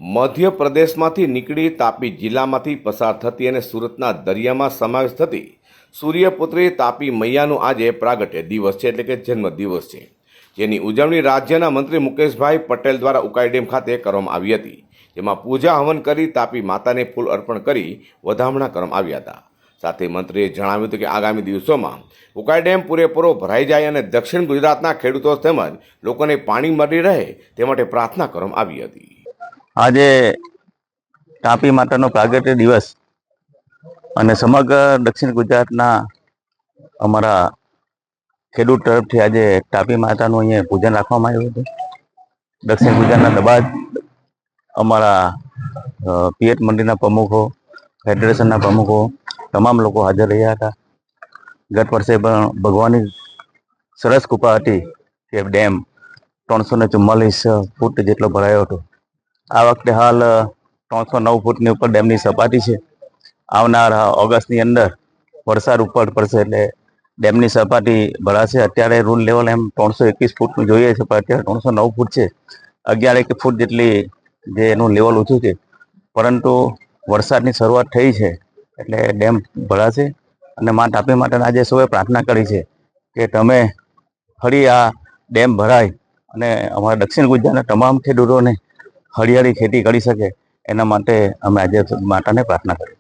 મધ્યપ્રદેશમાંથી નીકળી તાપી જિલ્લામાંથી પસાર થતી અને સુરતના દરિયામાં સમાવેશ થતી સૂર્યપુત્રી તાપી મૈયાનું આજે પ્રાગટ્ય દિવસ છે, એટલે કે જન્મ દિવસ છે, જેની ઉજવણી રાજ્યના મંત્રી મુકેશભાઈ પટેલ દ્વારા ઉકાઈ ડેમ ખાતે કરવામાં આવી હતી, જેમાં પૂજા હવન કરી તાપી માતાને ફૂલ અર્પણ કરી વધામણા કરવામાં આવ્યા હતા. સાથે મંત્રીએ જણાવ્યું હતું કે આગામી દિવસોમાં ઉકાઈ ડેમ પૂરેપૂરો ભરાઈ જાય અને દક્ષિણ ગુજરાતના ખેડૂતો તેમજ લોકોને પાણી મળી રહે તે માટે પ્રાર્થના કરવામાં આવી હતી. આજે તાપી માતાનો પ્રાગટ્ય દિવસ અને સમગ્ર દક્ષિણ ગુજરાતના અમારા ખેડૂત તરફથી આજે તાપી માતાનું અહીંયા પૂજન રાખવામાં આવ્યું હતું. દક્ષિણ ગુજરાતના બધા જ અમારા પિયત મંડળના પ્રમુખો, ફેડરેશનના પ્રમુખો, તમામ લોકો હાજર રહ્યા હતા. ગત વર્ષે પણ ભગવાનની સરસ કૃપા હતી કે ડેમ 344 ફૂટ જેટલો ભરાયો હતો. આ વખતે હાલ 309 ફૂટની ઉપર ડેમની સપાટી છે. આવનાર ઓગસ્ટની અંદર વરસાદ ઉપર પડશે એટલે ડેમની સપાટી ભરાશે. અત્યારે રૂલ લેવલ એમ 321 ફૂટનું જોઈએ છે, પણ અત્યારે 309 ફૂટ છે. 11 ફૂટ જેટલી જે એનું લેવલ ઊંચું છે, પરંતુ વરસાદની શરૂઆત થઈ છે એટલે ડેમ ભરાશે. અને મા તાપી માતાને આજે સૌએ પ્રાર્થના કરી છે કે તમે ફરી આ ડેમ ભરાય અને અમારા દક્ષિણ ગુજરાતના તમામ ખેડૂતોને હરિયાળી ખેતી કરી શકે, એના માટે અમે આજે માતાને પ્રાર્થના કરી.